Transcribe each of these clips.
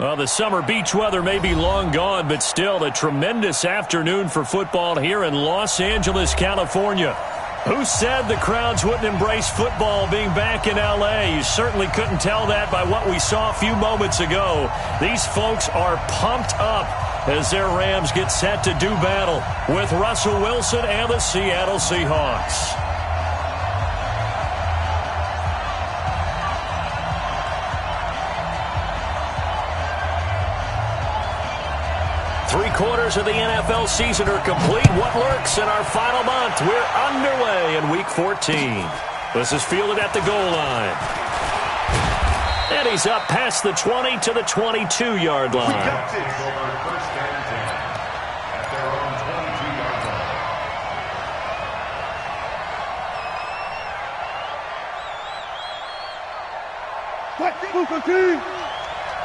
Well, the summer beach weather may be long gone, but still a tremendous afternoon for football here in Los Angeles, California. Who said the crowds wouldn't embrace football being back in L.A.? You certainly couldn't tell that by what we saw a few moments ago. These folks are pumped up as their Rams get set to do battle with Russell Wilson and the Seattle Seahawks. Three-quarters of the NFL season are complete. What lurks in our final month? We're underway in Week 14. This is fielded at the goal line. And he's up past the 20 to the 22-yard line. First and 10 at their own 22-yard line.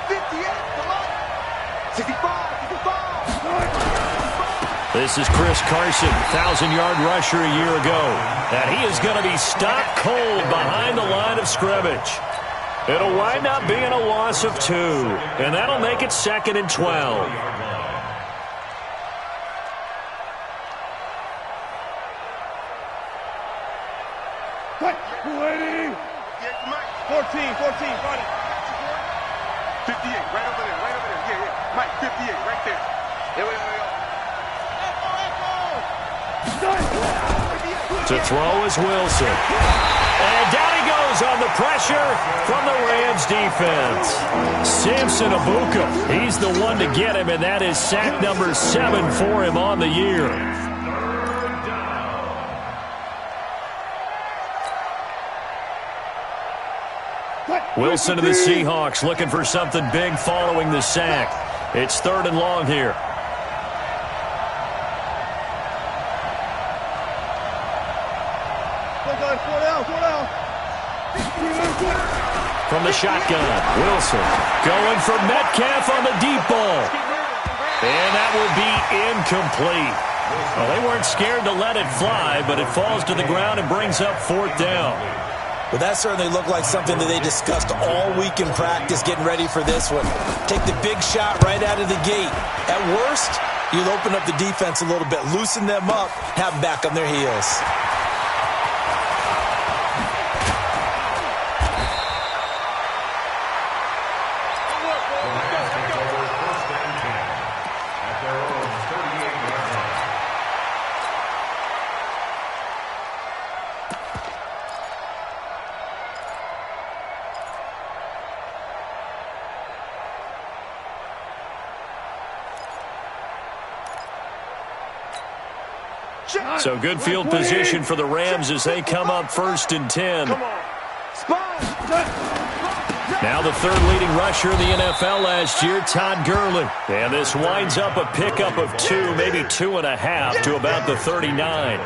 58, come on. 65. This is Chris Carson, 1,000-yard rusher a year ago. And he is going to be stopped cold behind the line of scrimmage. It'll wind up being a loss of 2, and that'll make it 2nd and 12. What? 14, 40. 58, right over there. Yeah. Mike, 58, right there. There we go. To throw is Wilson. And down he goes on the pressure from the Rams defense. Samson Abuka, he's the one to get him, and that is sack number 7 for him on the year. Wilson to the Seahawks looking for something big following the sack. It's 3rd and long here. From the shotgun, Wilson going for Metcalf on the deep ball. And that will be incomplete. Well, they weren't scared to let it fly, but it falls to the ground and brings up 4th down. Well, that certainly looked like something that they discussed all week in practice, getting ready for this one. Take the big shot right out of the gate. At worst, you'll open up the defense a little bit, loosen them up, have them back on their heels. So good field position for the Rams as they come up 1st and 10. Now the 3rd leading rusher in the NFL last year, Todd Gurley. And this winds up a pickup of 2, maybe 2.5 to about the 39.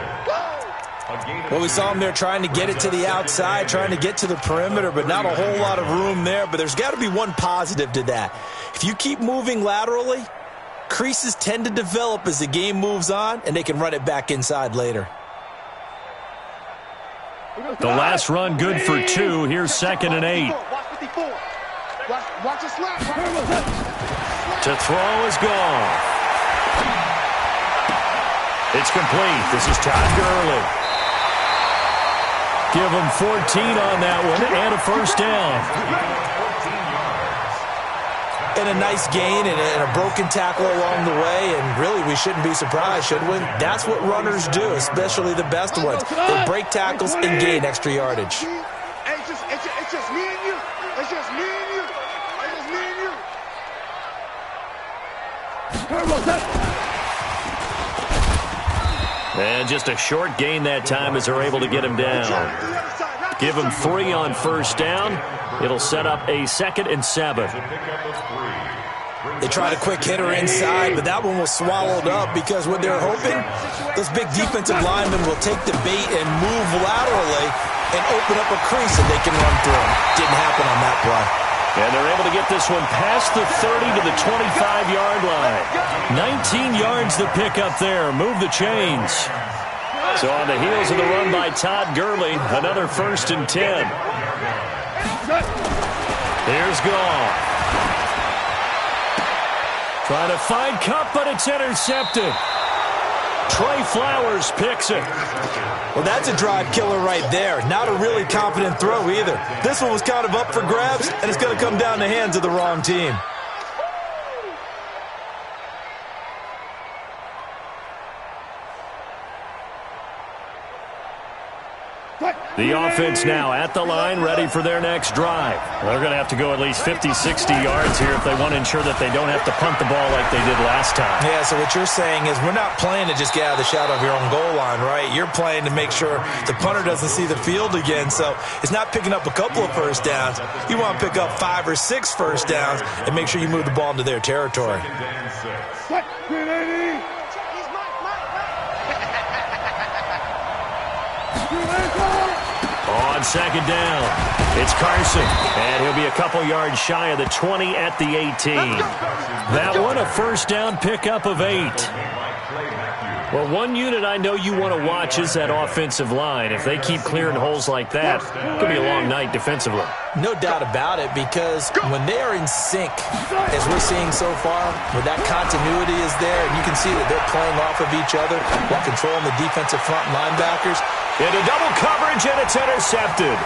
Well, we saw him there trying to get it to the outside, trying to get to the perimeter, but not a whole lot of room there. But there's got to be one positive to that. If you keep moving laterally, creases tend to develop as the game moves on, and they can run it back inside later. The last run good for 2. Here's 2nd and 8. To throw is gone. It's complete. This is Todd Gurley. Give him 14 on that one and a 1st down. And a nice gain and a broken tackle along the way, and really we shouldn't be surprised, should we? That's what runners do, especially the best ones. They break tackles and gain extra yardage. It's just me and you. It's just me and you. It's just me and you. And just a short gain that time as they're able to get him down. Give him 3 on 1st down. It'll set up a 2nd and 7. They tried a quick hitter inside, but that one was swallowed up because what they're hoping, those big defensive linemen will take the bait and move laterally and open up a crease that they can run through. Didn't happen on that play. And they're able to get this one past the 30 to the 25-yard line. 19 yards to pick up there. Move the chains. So on the heels of the run by Todd Gurley, another 1st and 10. Here's Goff. Trying to find Kupp, but it's intercepted. Trey Flowers picks it. Well, that's a drive killer right there. Not a really confident throw either. This one was kind of up for grabs, and it's going to come down the hands of the wrong team. The offense now at the line, ready for their next drive. They're going to have to go at least 50, 60 yards here if they want to ensure that they don't have to punt the ball like they did last time. Yeah, so what you're saying is we're not playing to just get out of the shadow of your own goal line, right? You're playing to make sure the punter doesn't see the field again. So it's not picking up a couple of first downs. You want to pick up 5 or 6 first downs and make sure you move the ball into their territory. On second down, it's Carson, and he'll be a couple yards shy of the 20 at the 18. That one a first down pickup of 8. Well, one unit I know you want to watch is that offensive line. If they keep clearing holes like that, it could be a long night defensively. No doubt about it, because when they are in sync, as we're seeing so far, where that continuity is there, and you can see that they're playing off of each other while controlling the defensive front linebackers. Into double coverage, and it's intercepted.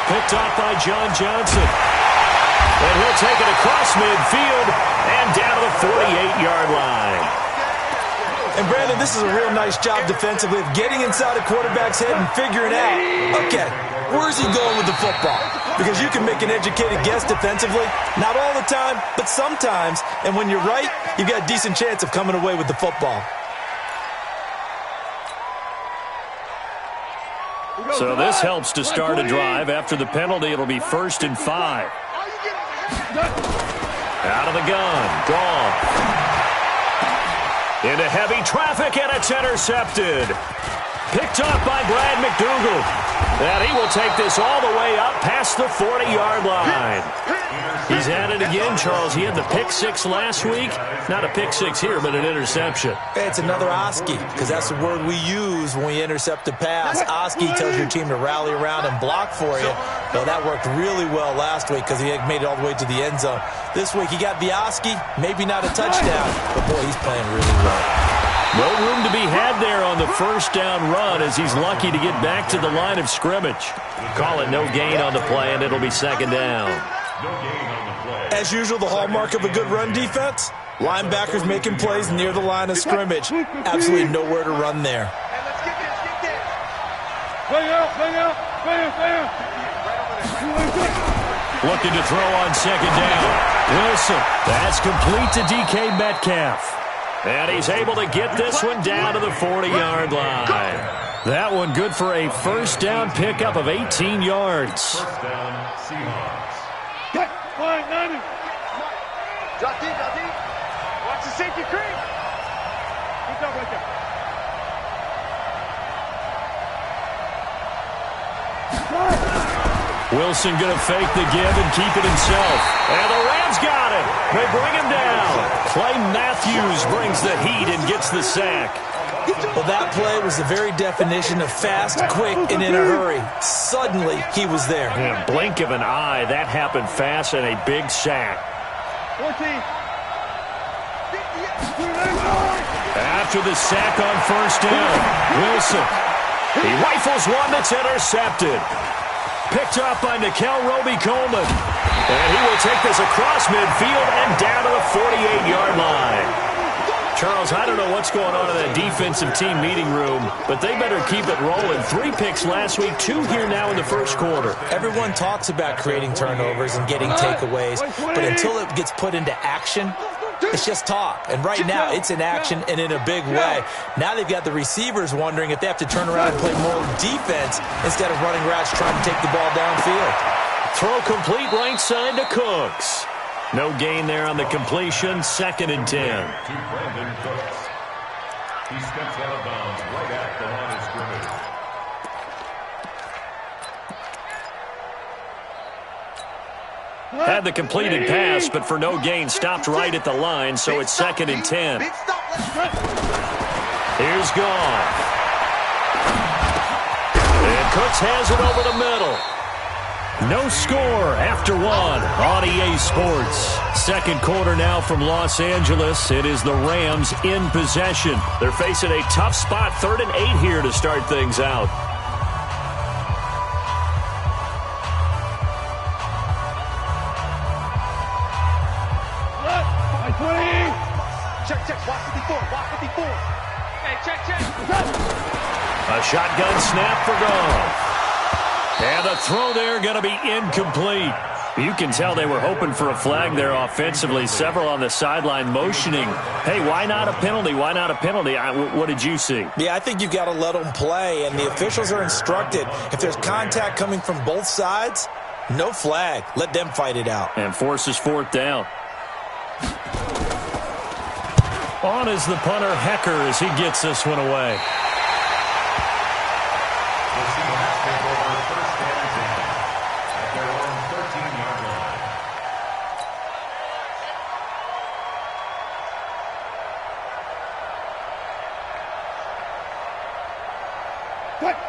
Picked off by John Johnson. And he'll take it across midfield and down to the 48-yard line. And, Brandon, this is a real nice job defensively of getting inside a quarterback's head and figuring out, okay, where's he going with the football? Because you can make an educated guess defensively, not all the time, but sometimes. And when you're right, you've got a decent chance of coming away with the football. So this helps to start a drive. After the penalty, it'll be 1st and 5. Out of the gun, Goff. Into heavy traffic, and it's intercepted. Picked off by Brad McDougal. And he will take this all the way up past the 40-yard line. He's at it again, Charles. He had the pick 6 last week. Not a pick 6 here, but an interception. It's another Oski, because that's the word we use when we intercept a pass. Oski tells your team to rally around and block for you. Well, that worked really well last week because he had made it all the way to the end zone. This week he got the Oski, maybe not a touchdown, but boy, he's playing really well. No room to be had there on the first down run as he's lucky to get back to the line of scrimmage. Call it no gain on the play, and it'll be second down. As usual, the hallmark of a good run defense, linebackers making plays near the line of scrimmage. Absolutely nowhere to run there. Looking to throw on second down. Wilson, that's complete to DK Metcalf. And he's able to get this one down to the 40-yard line. That one good for a first down pickup of 18 yards. First down, Seahawks. Drop deep, drop deep. Watch the safety creep. Good job right there. Wilson going to fake the give and keep it himself. And the Rams got it. They bring him down. Clay Matthews brings the heat and gets the sack. Well, that play was the very definition of fast, quick, and in a hurry. Suddenly, he was there. In a blink of an eye, that happened fast and a big sack. 14. After the sack on first down, Wilson. He rifles one that's intercepted. Picked off by Nickel Roby-Coleman. And he will take this across midfield and down to the 48-yard line. Charles, I don't know what's going on in that defensive team meeting room, but they better keep it rolling. 3 picks last week, 2 here now in the first quarter. Everyone talks about creating turnovers and getting takeaways, but until it gets put into action, it's just talk. And right now, it's in action and in a big way. Now they've got the receivers wondering if they have to turn around and play more defense instead of running routes trying to take the ball downfield. Throw complete right side to Cooks. No gain there on the completion. 2nd and 10. To Brandon Cooks. He steps out of bounds right at the line of scrimmage. Had the completed pass, but for no gain, stopped right at the line, so it's 2nd and 10. Here's Goff. And Cooks has it over the middle. No score after one on EA Sports. Second quarter now from Los Angeles. It is the Rams in possession. They're facing a tough spot, 3rd and 8 here to start things out. Check. Watch 54. Hey, check. A shotgun snap for Goff. And the throw there going to be incomplete. You can tell they were hoping for a flag there offensively. Several on the sideline motioning. Hey, why not a penalty? Why not a penalty? What did you see? Yeah, I think you've got to let them play, and the officials are instructed. If there's contact coming from both sides, no flag. Let them fight it out. And forces 4th down. On is the punter, Hecker, as he gets this one away.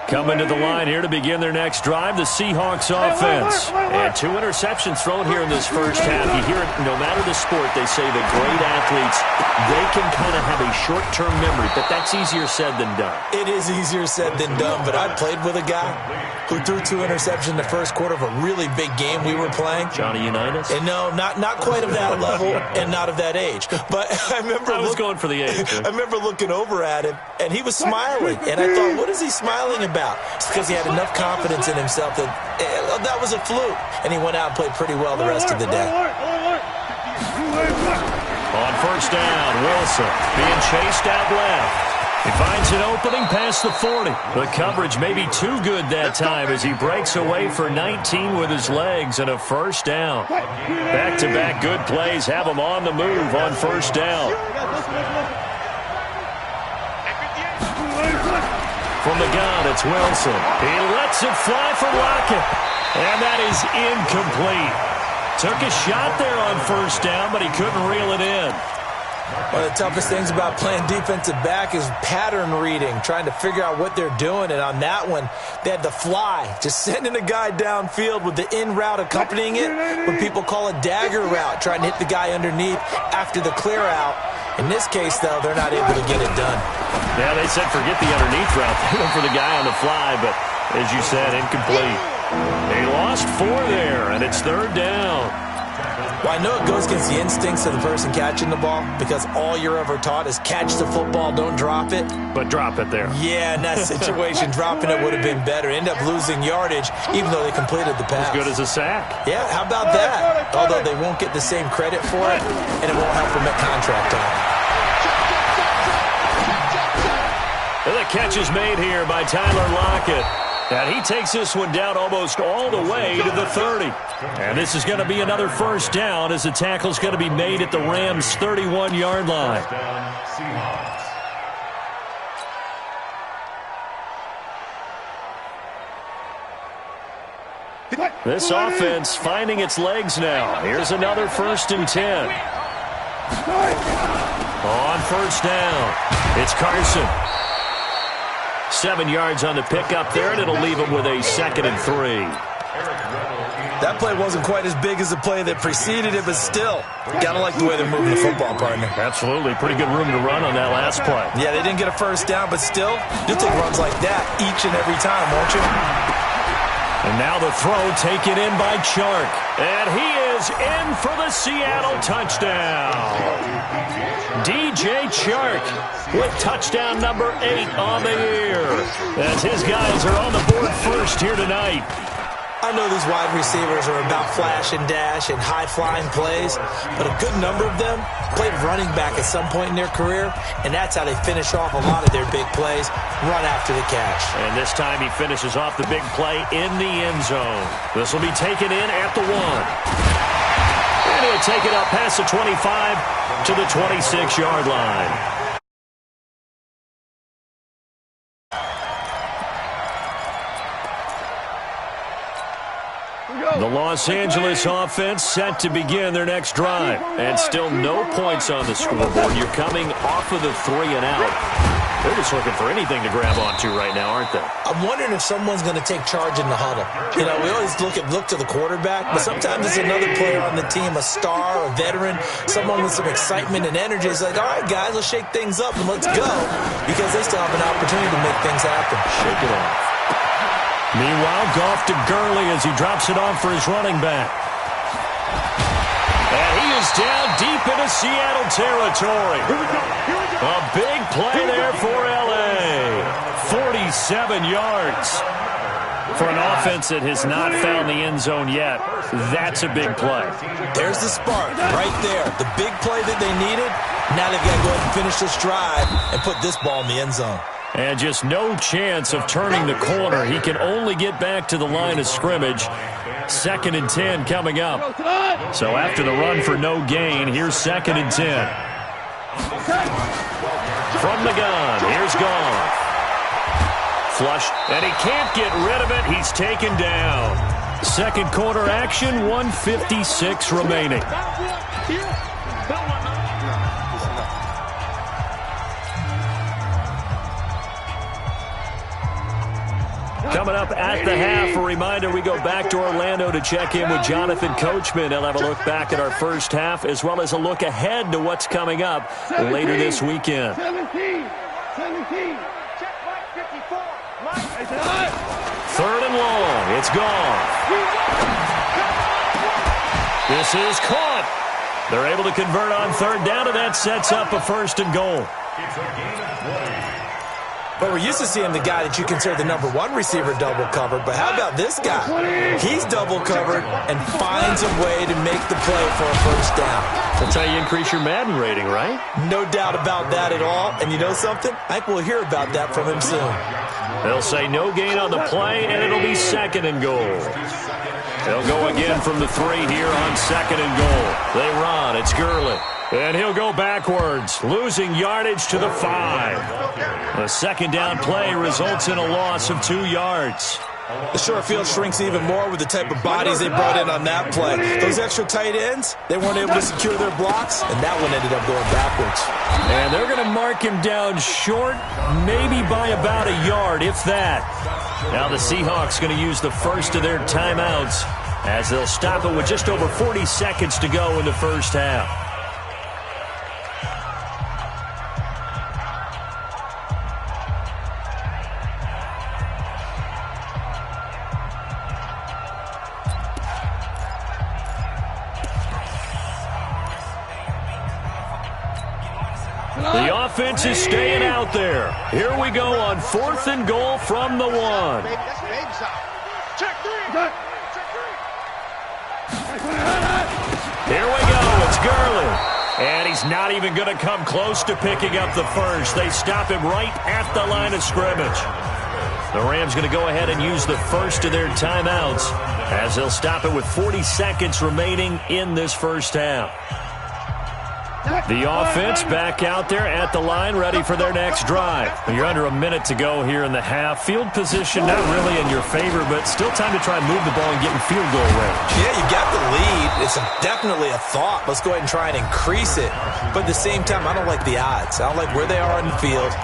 Coming to the line here to begin their next drive, the Seahawks offense. And 2 interceptions thrown here in this first half. You hear it, no matter the sport, they say the great athletes, they can kind of have a short-term memory, but that's easier said than done. It is easier said than done, but I played with a guy who threw 2 interceptions in the first quarter of a really big game we were playing. Johnny Unitas? And no, not quite of that level and not of that age. But I was going for the age. I remember looking over at him, and he was smiling. And I thought, what is he smiling about? It's because he had enough confidence in himself that that was a fluke. And he went out and played pretty well the rest of the day. On first down, Wilson being chased out left. He finds an opening past the 40. The coverage may be too good that time as he breaks away for 19 with his legs and a first down. Back-to-back good plays have him on the move on first down. From the gun, it's Wilson. He lets it fly for Lockett. And that is incomplete. Took a shot there on first down, but he couldn't reel it in. One of the toughest things about playing defensive back is pattern reading, trying to figure out what they're doing. And on that one, they had the fly, just sending a guy downfield with the in route accompanying it, what people call a dagger route, trying to hit the guy underneath after the clear out. In this case, though, they're not able to get it done. Yeah, they said forget the underneath route. They went for the guy on the fly, but as you said, incomplete. They lost 4 there, and it's 3rd down. Well, I know it goes against the instincts of the person catching the ball because all you're ever taught is catch the football, don't drop it. But drop it there. Yeah, in that situation, dropping it would have been better. End up losing yardage even though they completed the pass. As good as a sack. Yeah, how about that? Although they won't get the same credit for it, and it won't help them at contract time. And the catch is made here by Tyler Lockett. And he takes this one down almost all the way to the 30. And this is going to be another first down as the tackle's going to be made at the Rams' 31-yard line. This offense finding its legs now. Here's another 1st and 10. On first down, it's Carson. 7 yards on the pickup there, and it'll leave him with a 2nd and 3. That play wasn't quite as big as the play that preceded it, but still, gotta like the way they're moving the football, partner. Absolutely. Pretty good room to run on that last play. Yeah, they didn't get a first down, but still, you'll take runs like that each and every time, won't you? And now the throw taken in by Chark. And he is in for the Seattle touchdown. DJ Chark with touchdown number 8 on the year. As his guys are on the board first here tonight. I know these wide receivers are about flash and dash and high-flying plays, but a good number of them played running back at some point in their career, and that's how they finish off a lot of their big plays, run after the catch. And this time he finishes off the big play in the end zone. This will be taken in at the 1. And he'll take it up past the 25 to the 26-yard line. The Los Angeles offense set to begin their next drive. And still no points on the scoreboard. You're coming off of the 3 and out. They're just looking for anything to grab onto right now, aren't they? I'm wondering if someone's going to take charge in the huddle. You know, we always look to the quarterback, but sometimes it's another player on the team, a star, a veteran, someone with some excitement and energy. It's like, all right, guys, let's shake things up and let's go, because they still have an opportunity to make things happen. Shake it off. Meanwhile, Goff to Gurley as he drops it off for his running back. And he is down deep into Seattle territory. A big play there for L.A. 47 yards. For an offense that has not found the end zone yet, that's a big play. There's the spark right there. The big play that they needed. Now they've got to go ahead and finish this drive and put this ball in the end zone. And just no chance of turning the corner. He can only get back to the line of scrimmage. 2nd and 10 coming up. So after the run for no gain, here's 2nd and 10. From the gun, here's Goff. Flush, and he can't get rid of it. He's taken down. Second quarter action, 1:56 remaining. Coming up at the half, a reminder, we go back to Orlando to check in with Jonathan Coachman. He'll have a look back at our first half, as well as a look ahead to what's coming up later this weekend. 17. 3rd and long. It's gone. This is caught. They're able to convert on 3rd down, and that sets up a 1st and goal. But we're used to seeing the guy that you consider the number 1 receiver double covered. But how about this guy? He's double covered and finds a way to make the play for a 1st down. That's how you increase your Madden rating, right? No doubt about that at all. And you know something? I think we'll hear about that from him soon. They'll say no gain on the play, and it'll be 2nd and goal. They'll go again from the 3 here on 2nd and goal. They run. It's Gurley. And he'll go backwards, losing yardage to the 5. A 2nd down play results in a loss of 2 yards. The short field shrinks even more with the type of bodies they brought in on that play. Those extra tight ends, they weren't able to secure their blocks, and that one ended up going backwards. And they're going to mark him down short, maybe by about a yard, if that. Now the Seahawks going to use the first of their timeouts as they'll stop it with just over 40 seconds to go in the first half. The offense is staying out there. Here we go on 4th and goal from the 1. Here we go. It's Gurley. And he's not even going to come close to picking up the 1st. They stop him right at the line of scrimmage. The Rams going to go ahead and use the first of their timeouts as they'll stop it with 40 seconds remaining in this first half. The offense back out there at the line, ready for their next drive. You're under a minute to go here in the half. Field position not really in your favor, but still time to try and move the ball and get in field goal range. Yeah, you got the lead. It's definitely a thought. Let's go ahead and try and increase it. But at the same time, I don't like the odds. I don't like where they are on the field.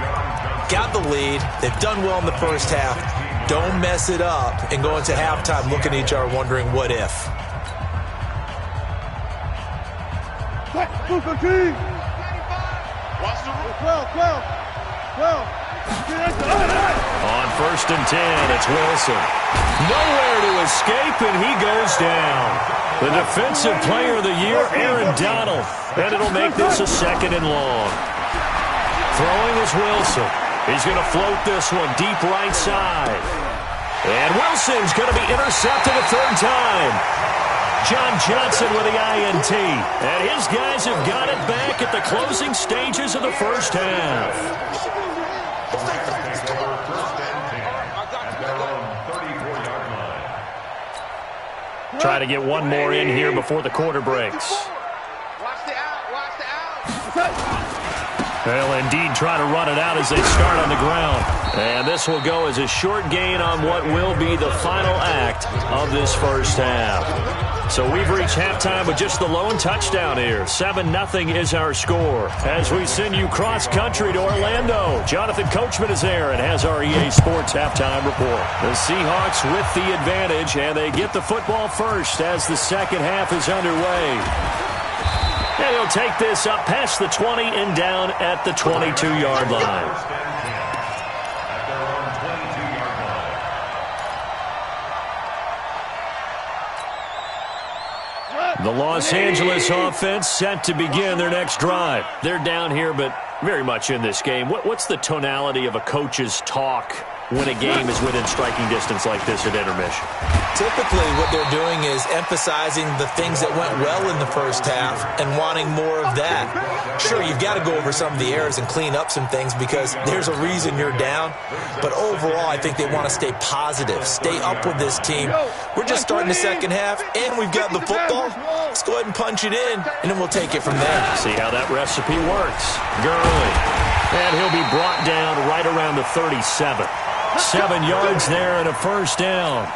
Got the lead. They've done well in the first half. Don't mess it up and go into halftime looking at each other wondering what if. On 1st and 10, it's Wilson. Nowhere to escape, and he goes down. The defensive player of the year, Aaron Donald. And it'll make this a 2nd and long. Throwing is Wilson. He's going to float this one deep right side. And Wilson's going to be intercepted a 3rd time. John Johnson with the INT. And his guys have got it back at the closing stages of the first half. Try to get one more in here before the quarter breaks. They'll indeed try to run it out as they start on the ground. And this will go as a short gain on what will be the final act of this first half. So we've reached halftime with just the lone touchdown here. 7-0 is our score. As we send you cross-country to Orlando, Jonathan Coachman is there and has our EA Sports halftime report. The Seahawks with the advantage, and they get the football first as the second half is underway. And he'll take this up past the 20 and down at the 22-yard line. The Los Angeles offense set to begin their next drive. They're down here, but very much in this game. What's the tonality of a coach's talk when a game is within striking distance like this at intermission? Typically, what they're doing is emphasizing the things that went well in the first half and wanting more of that. Sure, you've got to go over some of the errors and clean up some things because there's a reason you're down. But overall, I think they want to stay positive, stay up with this team. We're just starting the second half, and we've got the football. Let's go ahead and punch it in, and then we'll take it from there. See how that recipe works. Gurley. And he'll be brought down right around the 37. 7 yards there and a first down.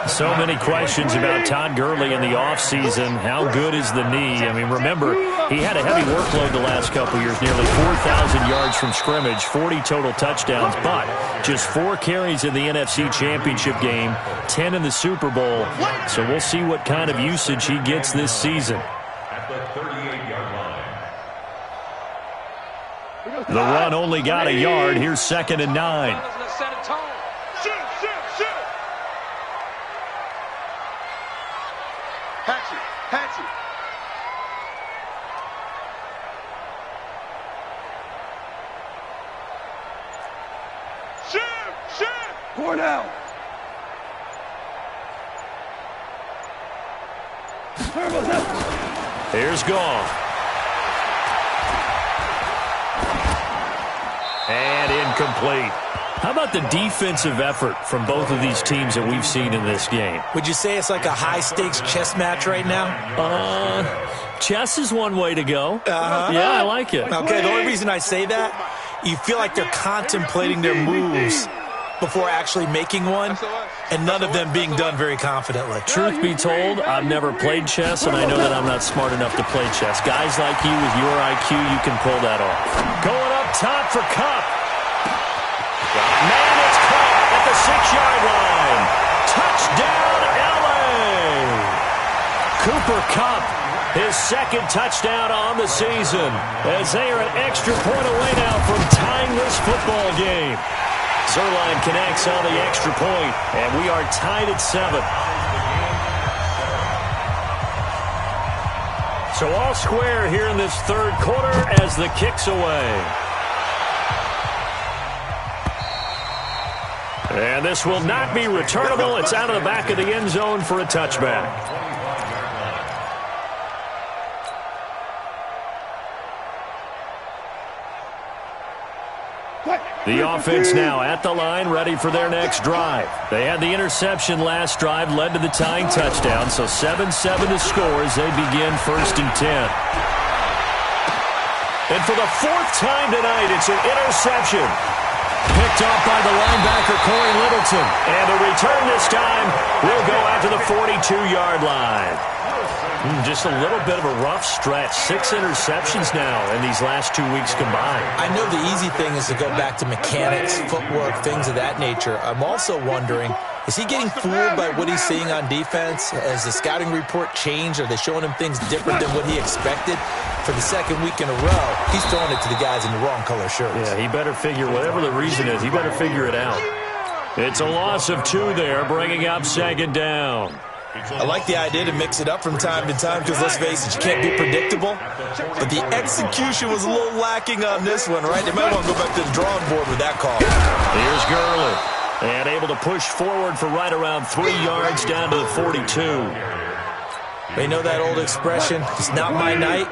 So many questions about Todd Gurley in the offseason. How good is the knee? I mean, remember, he had a heavy workload the last couple years, nearly 4,000 yards from scrimmage, 40 total touchdowns, but just 4 carries in the NFC Championship game, 10 in the Super Bowl. So we'll see what kind of usage he gets this season. At the 38-yard line. The run only got a yard. Here's 2nd and 9. Patch it. Shit. Cornell. Here's Goff. And incomplete. How about the defensive effort from both of these teams that we've seen in this game? Would you say it's like a high-stakes chess match right now? Chess is one way to go. Yeah, I like it. Okay, the only reason I say that, you feel like they're contemplating their moves before actually making one, and none of them being done very confidently. Truth be told, I've never played chess, and I know that I'm not smart enough to play chess. Guys like you with your IQ, you can pull that off. Going up top for Kupp. Man, it's caught at the 6-yard line. Touchdown, L.A. Cooper Kupp, his second touchdown on the season, as they are an extra point away now from tying this football game. Zerline connects on the extra point, and we are tied at 7. So all square here in this third quarter as the kick's away. And this will not be returnable. It's out of the back of the end zone for a touchback. The offense now at the line, ready for their next drive. They had the interception last drive, led to the tying touchdown, so 7-7 the score as they begin 1st and 10. And for the 4th time tonight, it's an interception. Picked off by the linebacker, Corey Littleton. And the return this time will go out to the 42-yard line. Just a little bit of a rough stretch. 6 interceptions now in these last 2 weeks combined. I know the easy thing is to go back to mechanics, footwork, things of that nature. I'm also wondering, is he getting fooled by what he's seeing on defense? Has the scouting report changed? Are they showing him things different than what he expected? For the second week in a row, he's throwing it to the guys in the wrong color shirts. Yeah, he better figure, whatever the reason is, he better figure it out. It's a loss of 2 there, bringing up 2nd down. I like the idea to mix it up from time to time because, let's face it, you can't be predictable. But the execution was a little lacking on this one, right? They might want to go back to the drawing board with that call. Here's Gurley. And able to push forward for right around 3 yards down to the 42. They know that old expression, it's not my night.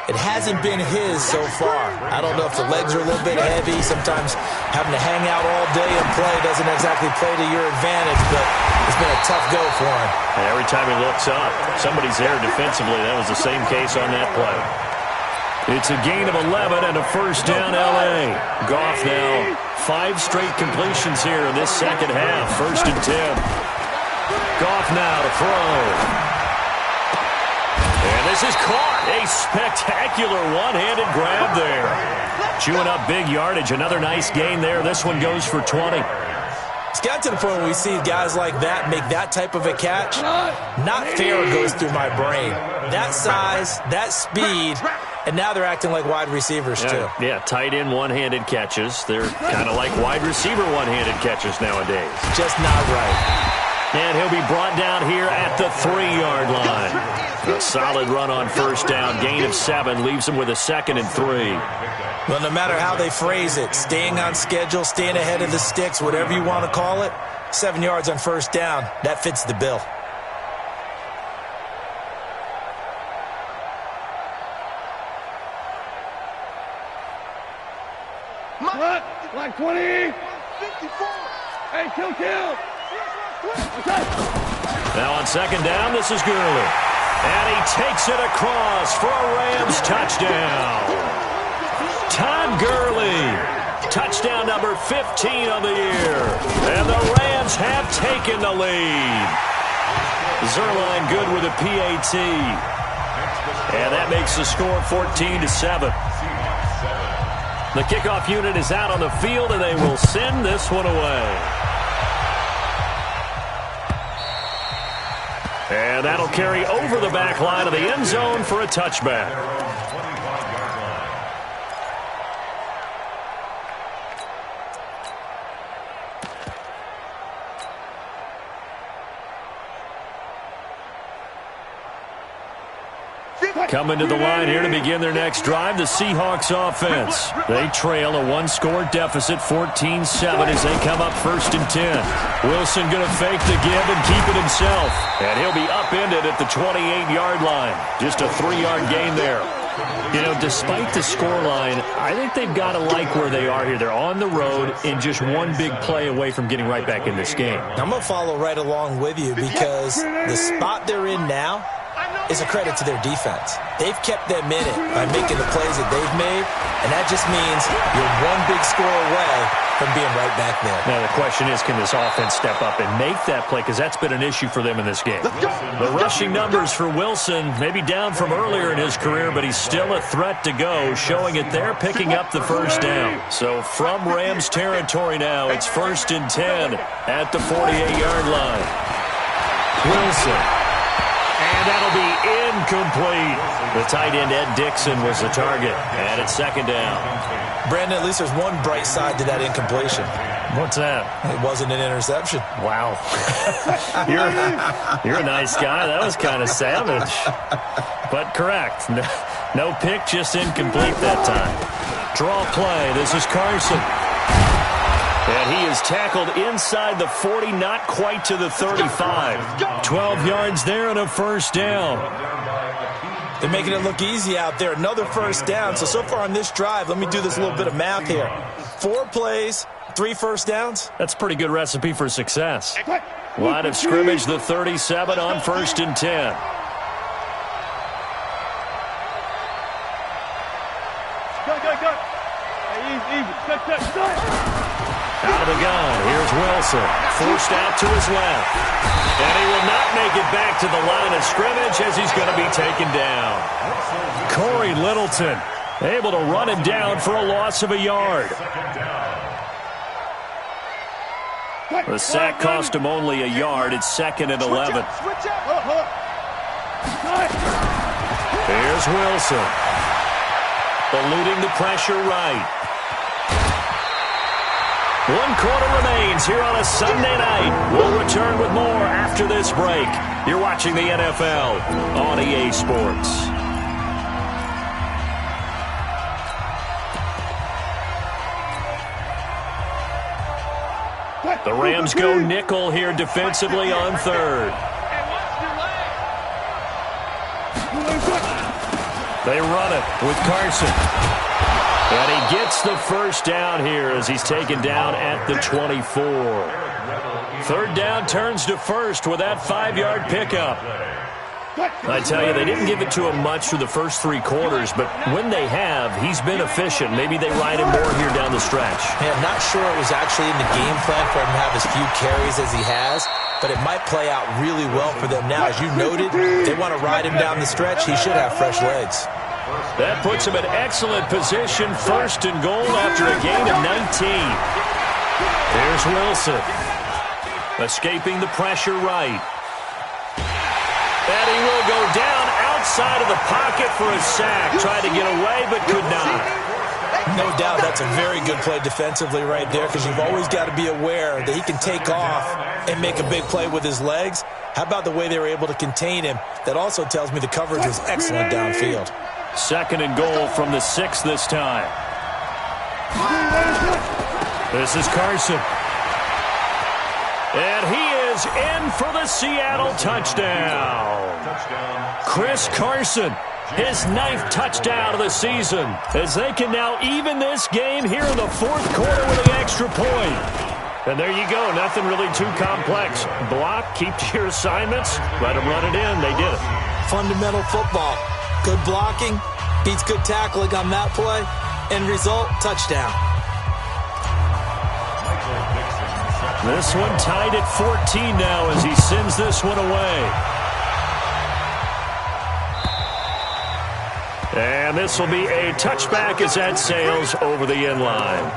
It hasn't been his so far. I don't know if the legs are a little bit heavy. Sometimes having to hang out all day and play doesn't exactly play to your advantage, but it's been a tough go for him. And every time he looks up, somebody's there defensively. That was the same case on that play. It's a gain of 11 and a first down, L.A. Goff now 5 straight completions here in this second half. First and 10. Goff now to throw. And this is caught. A spectacular one-handed grab there. Chewing up big yardage. Another nice gain there. This one goes for 20. It's gotten to the point where we see guys like that make that type of a catch. Not fair goes through my brain. That size, that speed, and now they're acting like wide receivers too. Yeah, tight end one-handed catches. They're kind of like wide receiver one-handed catches nowadays. Just not right. And he'll be brought down here at the 3-yard line. A solid run on first down. Gain of 7 leaves him with a 2nd and 3. Well, no matter how they phrase it, staying on schedule, staying ahead of the sticks, whatever you want to call it, 7 yards on first down, that fits the bill. What? Like 20? 54. Hey, kill. Now on second down, this is Gurley. And he takes it across for a Rams touchdown. Todd Gurley. Touchdown number 15 of the year. And the Rams have taken the lead. Zerline good with a PAT. And that makes the score 14-7. The kickoff unit is out on the field, and they will send this one away. And that'll carry over the back line of the end zone for a touchback. Coming to the line here to begin their next drive, the Seahawks offense. They trail a 1-score deficit, 14-7 as they come up first and 10. Wilson going to fake the give and keep it himself. And he'll be upended at the 28-yard line. Just a 3-yard gain there. You know, despite the scoreline, I think they've got to like where they are here. They're on the road and just one big play away from getting right back in this game. I'm going to follow right along with you because the spot they're in now is a credit to their defense. They've kept them in it by making the plays that they've made, and that just means you're one big score away from being right back there. Now the question is, can this offense step up and make that play? Because that's been an issue for them in this game. The rushing numbers for Wilson, maybe down from earlier in his career, but he's still a threat to go, showing it there, picking up the first down. So from Rams territory now, it's first and 10 at the 48-yard line. Wilson. And that'll be incomplete. The tight end, Ed Dixon, was the target. And it's second down. Brandon, at least there's one bright side to that incompletion. What's that? It wasn't an interception. Wow. You're a nice guy. That was kind of savage. But correct. No pick, just incomplete that time. Draw play. This is Carson. And he is tackled inside the 40, not quite to the 35. 12 yards there and a first down. They're making it look easy out there. Another first down. So far on this drive, let me do this little bit of math here. 4 plays, 3 first downs. That's a pretty good recipe for success. Line of scrimmage, the 37 on first and 10. Go. Hey, easy. Out of the gun, here's Wilson. Forced out to his left. And he will not make it back to the line of scrimmage as he's going to be taken down. Corey Littleton able to run him down for a loss of a yard. The sack cost him only a yard. It's second and 11. Here's Wilson. Eluding the pressure right. 1 quarter remains here on a Sunday night. We'll return with more after this break. You're watching the NFL on EA Sports. The Rams go nickel here defensively on third. They run it with Carson. And he gets the first down here as he's taken down at the 24. Third down turns to first with that 5-yard pickup. I tell you, they didn't give it to him much through the first 3 quarters, but when they have, he's been efficient. Maybe they ride him more here down the stretch. Man, I'm not sure it was actually in the game plan for him to have as few carries as he has, but it might play out really well for them now. As you noted, they want to ride him down the stretch. He should have fresh legs. That puts him in excellent position, 1st and goal after a gain of 19. Here's Wilson. Escaping the pressure right. And he will go down outside of the pocket for a sack. Tried to get away, but could not. No doubt that's a very good play defensively right there, because you've always got to be aware that he can take off and make a big play with his legs. How about the way they were able to contain him? That also tells me the coverage was excellent downfield. 2nd and goal from the 6 this time. This is Carson. And he is in for the Seattle touchdown. Chris Carson, his 9th touchdown of the season, as they can now even this game here in the 4th quarter with an extra point. And there you go, nothing really too complex. Block, keep to your assignments, let them run it in. They did it. Fundamental football. Good blocking, beats good tackling on that play, end result, touchdown. This one tied at 14 now as he sends this one away. And this will be a touchback as that sails over the end line.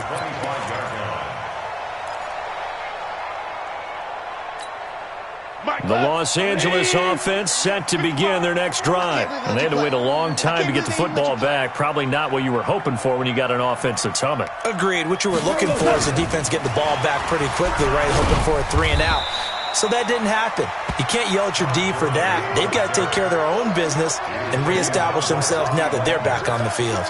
The Los Angeles offense set to begin their next drive. And they had to wait a long time to get the football back. Probably not what you were hoping for when you got an offense that's humming. Agreed. What you were looking for is the defense getting the ball back pretty quickly, right? Hoping for a 3 and out. So that didn't happen. You can't yell at your D for that. They've got to take care of their own business and reestablish themselves now that they're back on the field.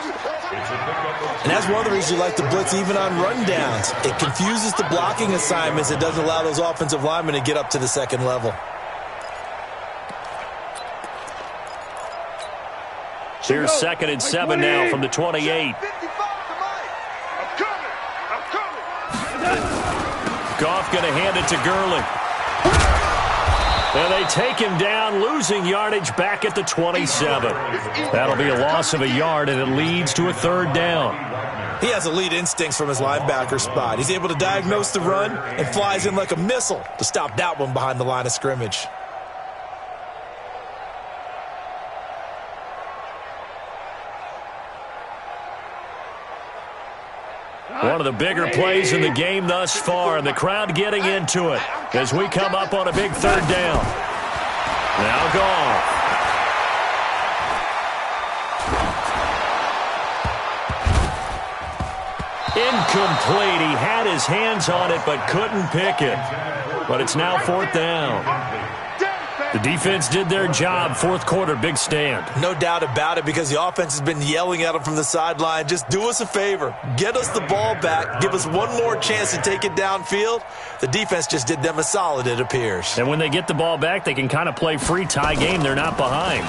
And that's one of the reasons you like to blitz even on rundowns. It confuses the blocking assignments. It doesn't allow those offensive linemen to get up to the second level. Here's 2nd and 7 now from the 28. Goff going to hand it to Gurley. And they take him down, losing yardage back at the 27. That'll be a loss of a yard, and it leads to a 3rd down. He has elite instincts from his linebacker spot. He's able to diagnose the run and flies in like a missile to stop that one behind the line of scrimmage. One of the bigger plays in the game thus far, and the crowd getting into it as we come up on a big 3rd down. Now Goff. Incomplete. He had his hands on it but couldn't pick it. But it's now 4th down. The defense did their job. 4th quarter, big stand. No doubt about it, because the offense has been yelling at them from the sideline. Just do us a favor. Get us the ball back. Give us one more chance to take it downfield. The defense just did them a solid, it appears. And when they get the ball back, they can kind of play free tie game. They're not behind.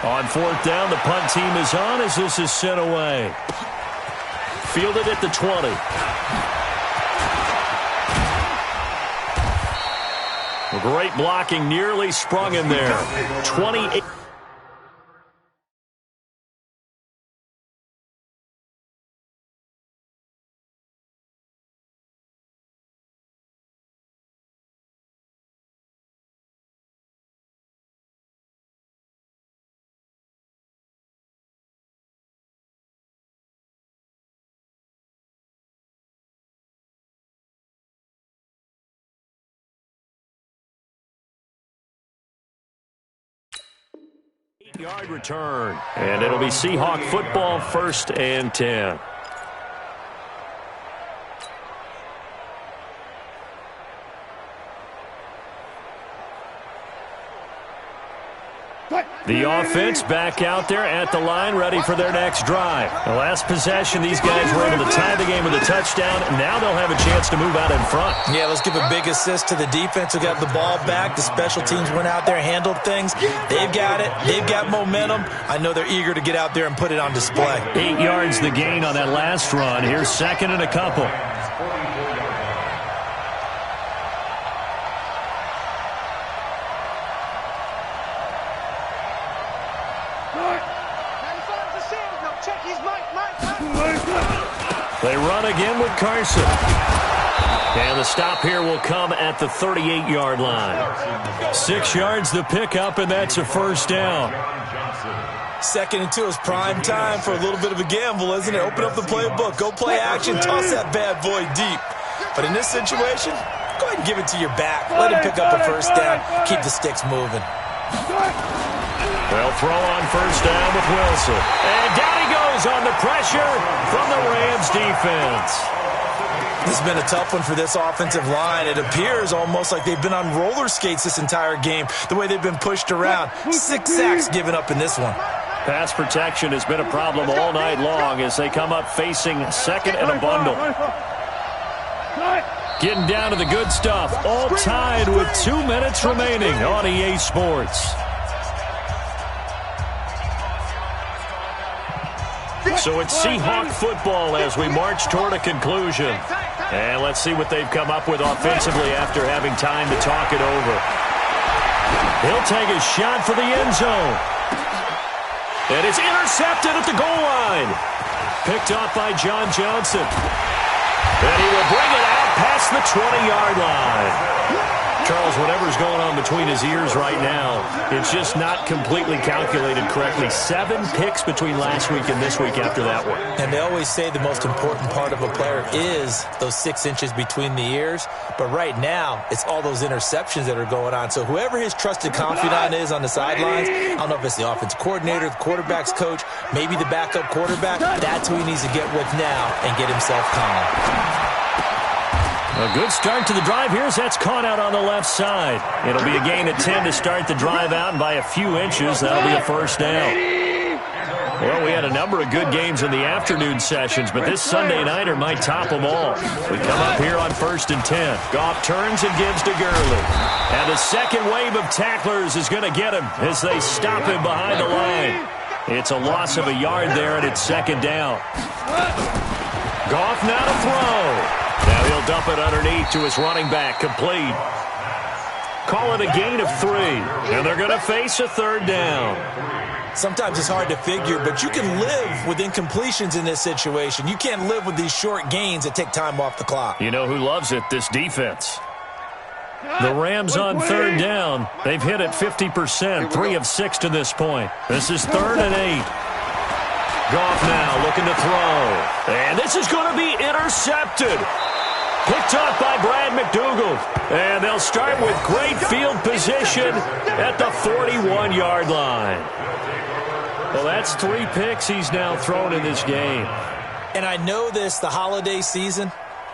On 4th down, the punt team is on as this is sent away. Fielded at the 20. Great blocking, nearly sprung him there. 28. Yard return, and it'll be Seahawk football, 1st and 10. The offense back out there at the line, ready for their next drive. The last possession, these guys were able to tie the game with a touchdown, and now they'll have a chance to move out in front. Yeah, let's give a big assist to the defense who got the ball back. The special teams went out there, handled things. They've got it. They've got momentum. I know they're eager to get out there and put it on display. 8 yards the gain on that last run. Here's 2nd and a couple. They run again with Carson. And the stop here will come at the 38-yard line. 6 yards the pickup, and that's a first down. 2nd and 2 is prime time for a little bit of a gamble, isn't it? Open up the playbook. Go play action. Toss that bad boy deep. But in this situation, go ahead and give it to your back. Let him pick up a first down. Keep the sticks moving. They'll throw on first down with Wilson. And down he goes on the pressure from the Rams defense. This has been a tough one for this offensive line. It appears almost like they've been on roller skates this entire game, the way they've been pushed around. 6 sacks given up in this one. Pass protection has been a problem all night long as they come up facing second and a bundle. Getting down to the good stuff. All tied with 2 minutes remaining on EA Sports. So it's Seahawk football as we march toward a conclusion. And let's see what they've come up with offensively after having time to talk it over. He'll take a shot for the end zone. And it's intercepted at the goal line. Picked off by John Johnson. And he will bring it out past the 20-yard line. Charles, whatever's going on between his ears right now, it's just not completely calculated correctly. 7 picks between last week and this week after that one. And they always say the most important part of a player is those 6 inches between the ears. But right now, it's all those interceptions that are going on. So whoever his trusted confidant is on the sidelines, I don't know if it's the offense coordinator, the quarterback's coach, maybe the backup quarterback, that's who he needs to get with now and get himself calm. A good start to the drive here as that's caught out on the left side. It'll be a gain of 10 to start the drive out, and by a few inches, that'll be a first down. Well, we had a number of good games in the afternoon sessions, but this Sunday nighter might top them all. We come up here on 1st and 10. Goff turns and gives to Gurley. And the second wave of tacklers is going to get him as they stop him behind the line. It's a loss of a yard there, and it's 2nd down. Goff now to throw. Now he'll dump it underneath to his running back, complete. Call it a gain of 3, and they're going to face a 3rd down. Sometimes it's hard to figure, but you can live with incompletions in this situation. You can't live with these short gains that take time off the clock. You know who loves it? This defense. The Rams on 3rd down. They've hit it 50%, 3 of 6 to this point. This is 3rd and 8. Goff now looking to throw. And this is going to be intercepted. Picked off by Brad McDougal. And they'll start with great field position at the 41-yard line. Well, that's 3 picks he's now thrown in this game. And I know this, the holiday season,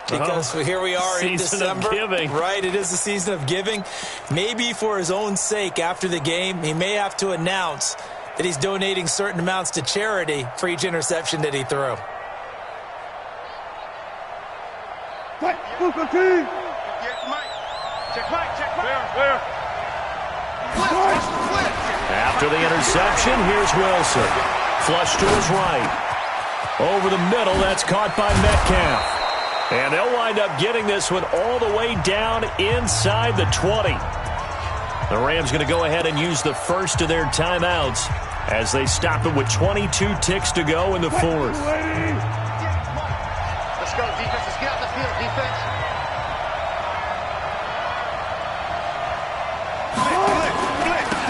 because here we are in December. Season of giving. Right, it is the season of giving. Maybe for his own sake after the game, he may have to announce that he's donating certain amounts to charity for each interception that he threw. After the interception, here's Wilson. Flush to his right. Over the middle, that's caught by Metcalf. And they'll wind up getting this one all the way down inside the 20. The Rams going to go ahead and use the first of their timeouts as they stop it with 22 ticks to go in the 4th. Let's go, defense. Let's get out the field, defense.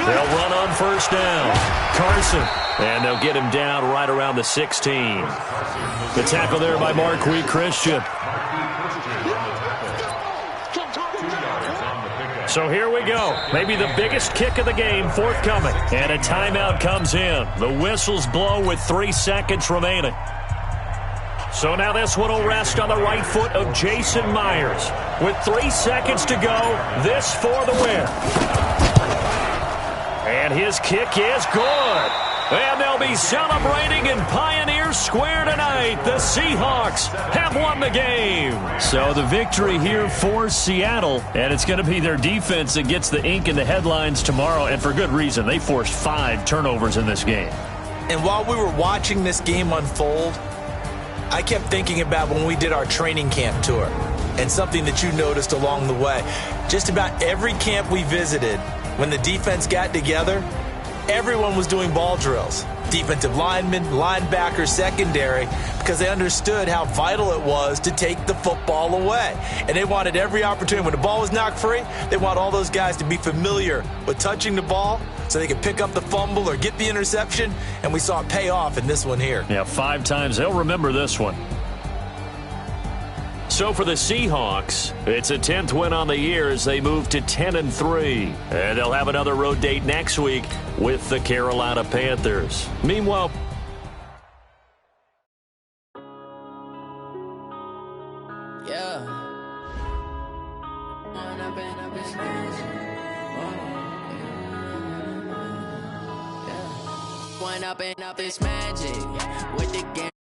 They'll run on first down. Carson. And they'll get him down right around the 16. The tackle there by Marquis Christian. So here we go. Maybe the biggest kick of the game forthcoming. And a timeout comes in. The whistles blow with 3 seconds remaining. So now this one will rest on the right foot of Jason Myers. With 3 seconds to go, this for the win. And his kick is good. And they'll be celebrating in Pioneer Square tonight. The Seahawks have won the game. So the victory here for Seattle, and it's going to be their defense that gets the ink in the headlines tomorrow, and for good reason. They forced 5 turnovers in this game. And while we were watching this game unfold, I kept thinking about when we did our training camp tour and something that you noticed along the way. Just about every camp we visited, when the defense got together, everyone was doing ball drills. Defensive linemen, linebackers, secondary, because they understood how vital it was to take the football away. And they wanted every opportunity. When the ball was knocked free, they want all those guys to be familiar with touching the ball so they could pick up the fumble or get the interception. And we saw it pay off in this one here. Yeah, 5 times. They'll remember this one. So for the Seahawks, it's a 10th win on the year as they move to 10-3. And they'll have another road date next week with the Carolina Panthers. Meanwhile, Up this magic with the game.